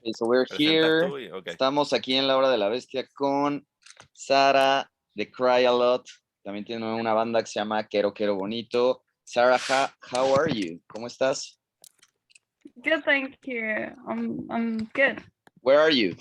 Okay, so we're here. Okay. Estamos aquí en la hora de la bestia con Sara de CRYALOT. También tiene una banda que se llama Kero Bonito. Sara, how are you? ¿Cómo estás? Good, thank you. I'm good. Where are you?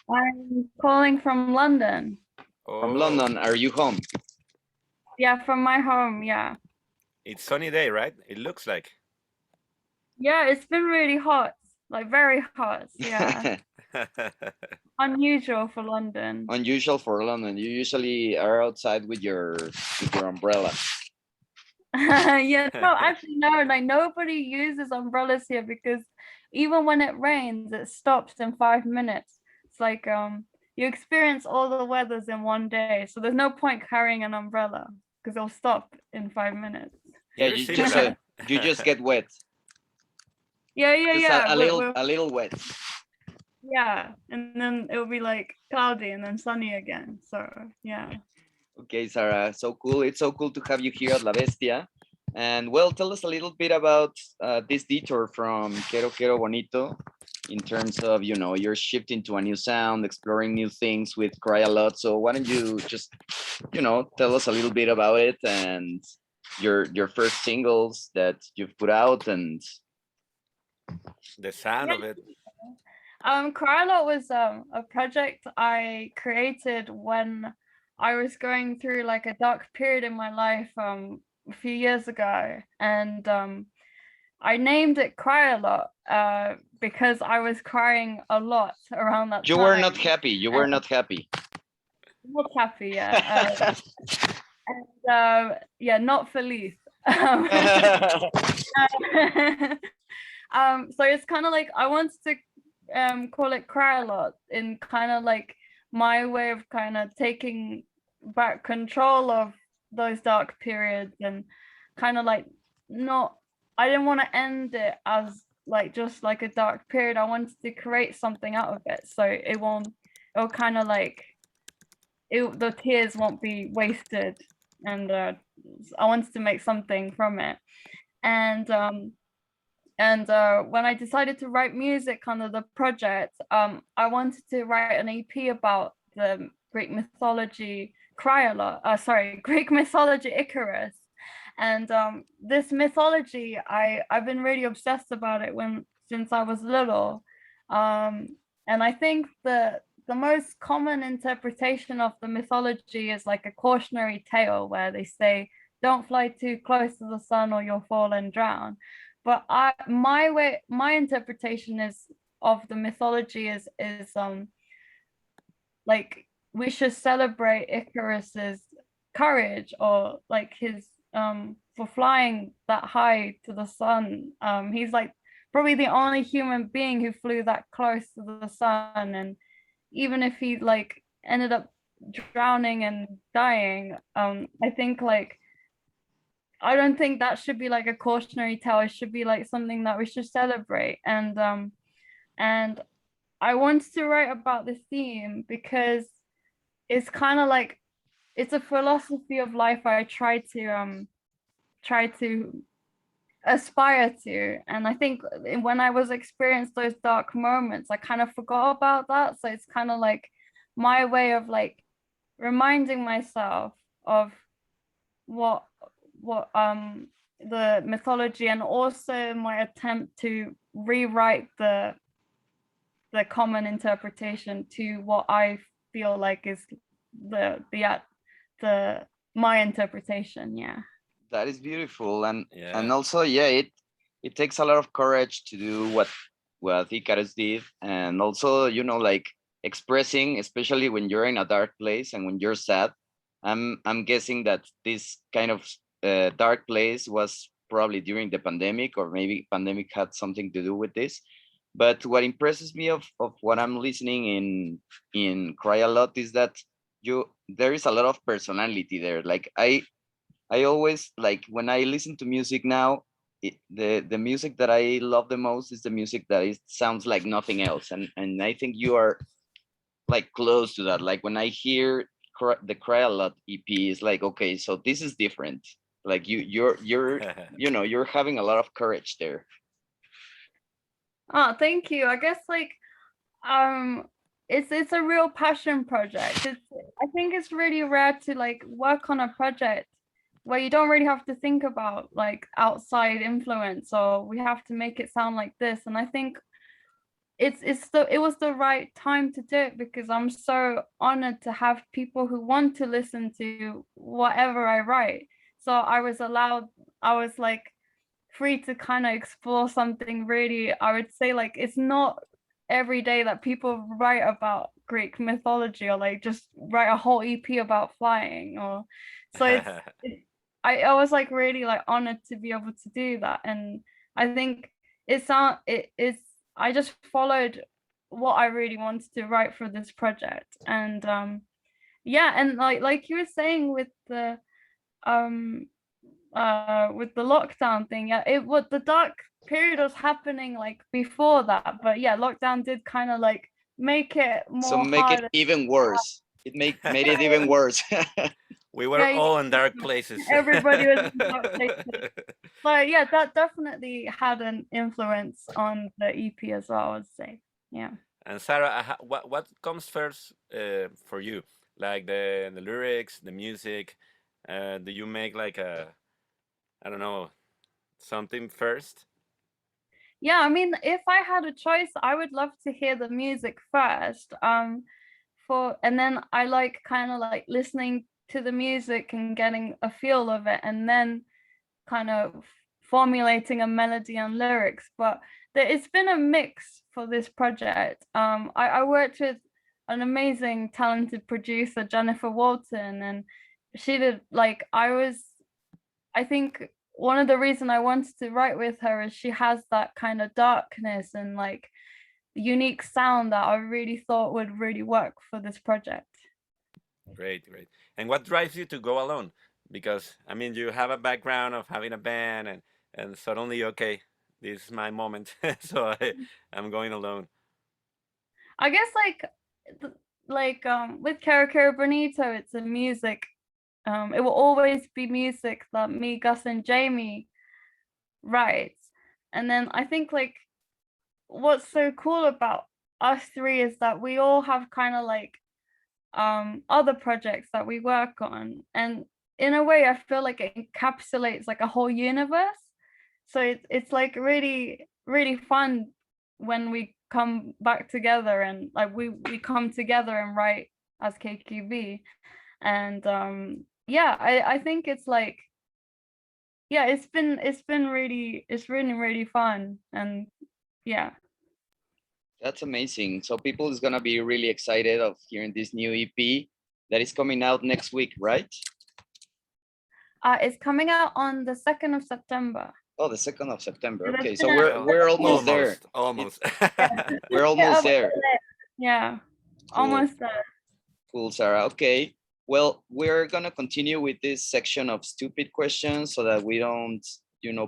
I'm calling from London. From London. Are you home? Yeah, from my home, yeah. It's sunny day, right? It looks like. Yeah, it's been really hot, like very hot, yeah. Unusual for London. Unusual for London. You usually are outside with your umbrella. Yeah, no, actually no, like nobody uses umbrellas here because even when it rains, it stops in 5 minutes. It's like you experience all the weathers in one day, so there's no point carrying an umbrella because it'll stop in 5 minutes. Yeah, you just get wet. Yeah. A little wet. Yeah, and then it'll be like cloudy and then sunny again. So yeah. Okay, Sarah, so cool. It's so cool to have you here at La Bestia. And well, tell us a little bit about this detour from Kero Bonito in terms of, you know, you're shifting to a new sound, exploring new things with CRYALOT. So why don't you just, you know, tell us a little bit about it and your first singles that you've put out and the sound of it. CRYALOT was a project I created when I was going through like a dark period in my life a few years ago, and I named it CRYALOT because I was crying a lot around that time. You were not happy. You were not happy. Not happy, yeah. And yeah, not feliz. So it's kind of like I wanted to call it CRYALOT in kind of like my way of kind of taking back control of those dark periods and kind of like I didn't want to end it as like just like a dark period. I wanted to create something out of it, so it'll kind of like the tears won't be wasted, and I wanted to make something from it. And when I decided to write music under the project, I wanted to write an EP about the Greek mythology Greek mythology Icarus. And this mythology, I've been really obsessed about it since I was little. And I think the most common interpretation of the mythology is like a cautionary tale where they say, don't fly too close to the sun or you'll fall and drown. But my interpretation of the mythology is like we should celebrate Icarus's courage, or like his for flying that high to the sun. He's like probably the only human being who flew that close to the sun, and even if he like ended up drowning and dying, I think like I don't think that should be like a cautionary tale. It should be like something that we should celebrate. And I wanted to write about this theme because it's kind of like it's a philosophy of life I try to aspire to. And I think when I was experiencing those dark moments, I kind of forgot about that. So it's kind of like my way of like reminding myself of what the mythology, and also my attempt to rewrite the common interpretation to what I feel like is my interpretation. Yeah, that is beautiful. And also it takes a lot of courage to do what Icarus did, and also, you know, like expressing, especially when you're in a dark place and when you're sad. I'm guessing that this kind of dark place was probably during the pandemic, or maybe pandemic had something to do with this. But what impresses me of what I'm listening in CRYALOT is that there is a lot of personality there. Like I always, like when I listen to music now, the music that I love the most is the music that sounds like nothing else, and I think you are like close to that. Like when I hear the CRYALOT EP, is like, okay, so this is different. Like you're you know, you're having a lot of courage there. Oh, thank you. I guess like It's a real passion project. I think it's really rare to like work on a project where you don't really have to think about like outside influence, or we have to make it sound like this. And I think it was the right time to do it, because I'm so honored to have people who want to listen to whatever I write. So I was like free to kind of explore something really, I would say, like, it's not every day that people write about Greek mythology, or like just write a whole EP about flying, or so I was like really like honored to be able to do that. And I think it is, I just followed what I really wanted to write for this project. And yeah, and like you were saying with the lockdown thing, yeah, it was the dark period was happening like before that, but yeah, lockdown did kind of like make it So more make it hard. even worse. It made it even worse. We were Yeah, all in dark places. everybody was in dark places. But yeah, that definitely had an influence on the EP as well, I would say. Yeah. And Sarah, what comes first for you? Like the lyrics, the music? Do you make like I don't know, something first? Yeah, I mean, if I had a choice, I would love to hear the music first. And then I like kind of like listening to the music and getting a feel of it, and then kind of formulating a melody and lyrics. But it's been a mix for this project. I worked with an amazing talented producer, Jennifer Walton, and she did like I think one of the reasons I wanted to write with her is she has that kind of darkness and like unique sound that I really thought would really work for this project. Great, great. And what drives you to go alone? Because I mean, you have a background of having a band, and suddenly, okay, this is my moment, so I'm going alone. I guess with Kero Bonito, it's a music. It will always be music that me, Gus, and Jamie write. And then I think like what's so cool about us three is that we all have kind of like other projects that we work on, and in a way I feel like it encapsulates like a whole universe. So it's like really really fun when we come back together, and like we come together and write as KQB. And yeah, I think it's like, yeah, it's really really fun. And yeah. That's amazing. So people is gonna be really excited of hearing this new EP that is coming out next week, right? It's coming out on the 2nd of September. Oh, the 2nd of September. So Okay, so Well, we're almost there. almost. We're almost there. Yeah, Cool. almost there. Cool, Sarah. Okay. Well, we're gonna continue with this section of stupid questions so that we don't,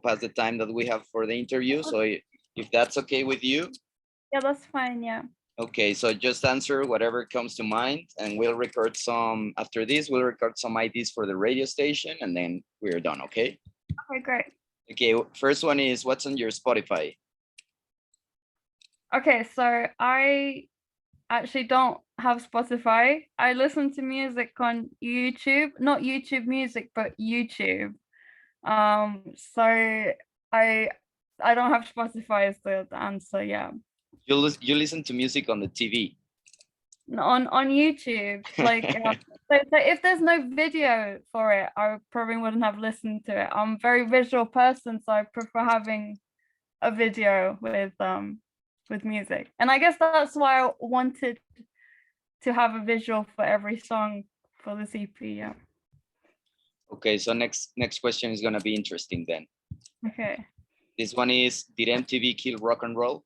pass the time that we have for the interview. So if that's okay with you. Yeah, that's fine. Yeah. Okay, so just answer whatever comes to mind, and we'll record some, after this, we'll record some IDs for the radio station, and then we're done, okay? Okay, great. Okay, first one is, what's on your Spotify? Okay, so I actually don't have Spotify. I listen to music on YouTube, not YouTube Music, but YouTube. So I don't have Spotify is the answer. Yeah. You listen to music on the TV? On YouTube, like so if there's no video for it, I probably wouldn't have listened to it. I'm a very visual person, so I prefer having a video with music. And I guess that's why I wanted to have a visual for every song for this EP. Yeah. Okay, so next question is gonna be interesting then. Okay. This one is, did MTV kill rock and roll?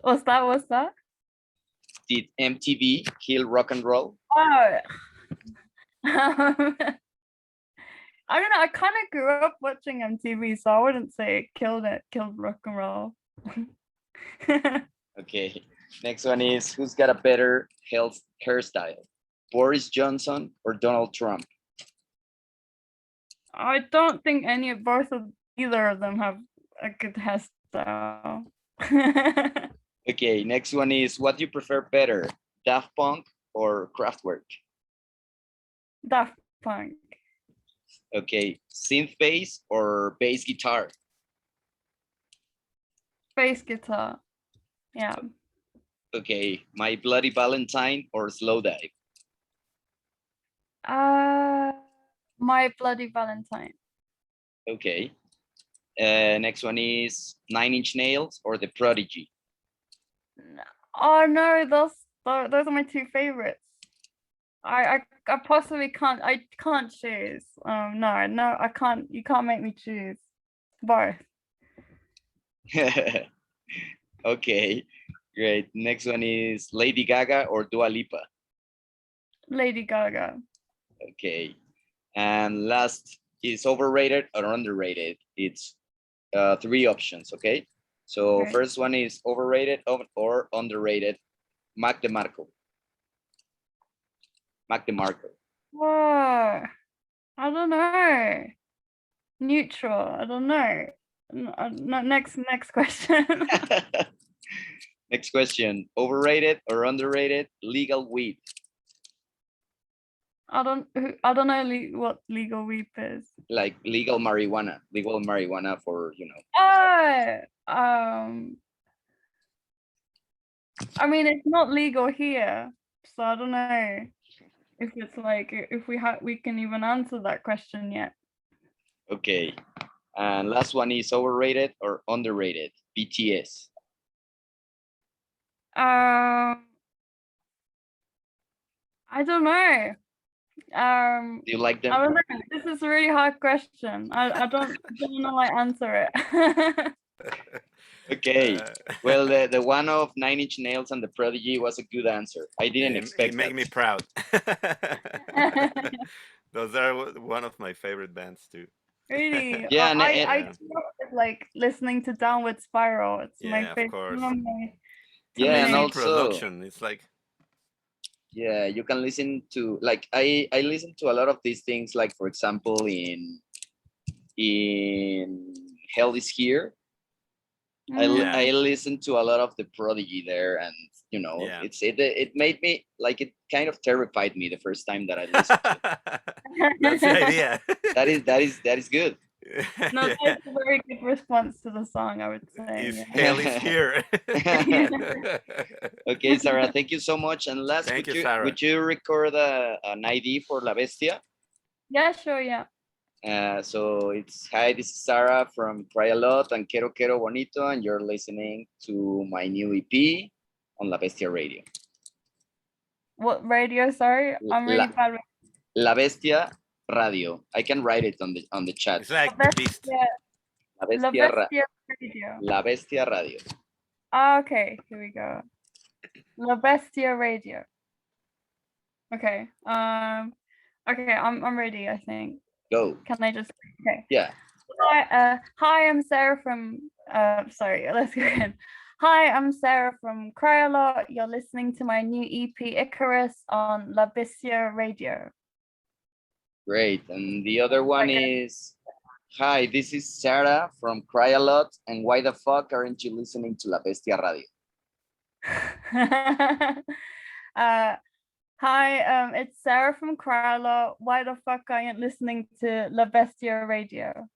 What's that? Did MTV kill rock and roll? Oh. I don't know. I kind of grew up watching MTV, so I wouldn't say it killed rock and roll. Okay, next one is, who's got a better hairstyle? Boris Johnson or Donald Trump? I don't think either of them have a good hairstyle. Okay, next one is, what do you prefer better, Daft Punk or Kraftwerk? Daft Punk. Okay, synth bass or bass guitar? Bass guitar. Yeah. Okay, My Bloody Valentine or Slow Dive? My Bloody Valentine. Okay. Next one is Nine Inch Nails or The Prodigy? Oh no, those are my two favorites. I possibly can't. I can't choose. No, I can't. You can't make me choose. Both. Okay, great. Next one is Lady Gaga or Dua Lipa? Lady Gaga. Okay. And last is overrated or underrated. It's three options, okay? So Okay. first one is overrated or underrated. Mac DeMarco. Mac DeMarco. Whoa. I don't know. Neutral. I don't know. No, next question. Next question. Overrated or underrated legal weed? I don't know what legal weed is. Like legal marijuana. Legal marijuana for, you know. I mean, it's not legal here, so I don't know if it's like if we can even answer that question yet. Okay. And last one is overrated or underrated? BTS. I don't know. Do you like them? I don't know. This is a really hard question. I don't know how to answer it. Okay. Well, the one of Nine Inch Nails and The Prodigy was a good answer. I didn't expect it make that. me proud. Those are one of my favorite bands too. Really? Yeah, I grew up with, like listening to Downward Spiral. It's my Yeah, of favorite. course. Yeah, and Amazing also production. It's like, yeah, you can listen to, like, I listen to a lot of these things, like for example in Hell Is Here. Yeah. I listened to a lot of The Prodigy there, and you know, Yeah. it made me, like, it kind of terrified me the first time that I listened to it. That's the idea. That is good. No, Yeah. that's a very good response to the song, I would say. If Yeah. hell is here. Okay, Sarah, thank you so much. And last, Thank you, Sarah. would you record an ID for La Bestia? Yeah, sure, yeah. So it's, hi, this is Sarah from CRYALOT and Kero Bonito, and you're listening to my new EP on La Bestia Radio. What radio? Sorry, I'm really bad with La Bestia Radio. I can write it on the chat. It's like the beast. La La Bestia, Bestia Radio. La Bestia Radio. Okay, here we go. La Bestia Radio. Okay. Okay, I'm ready, I think. Go. Can I just okay. Yeah. Hi, I'm Sarah from sorry, let's go again. Hi, I'm Sarah from CRYALOT. You're listening to my new EP Icarus on La Bestia Radio. Great. And the other one is, hi, this is Sarah from CRYALOT, and why the fuck aren't you listening to La Bestia Radio? Hi, it's Sarah from CRYALOT. Why the fuck aren't you listening to La Bestia Radio?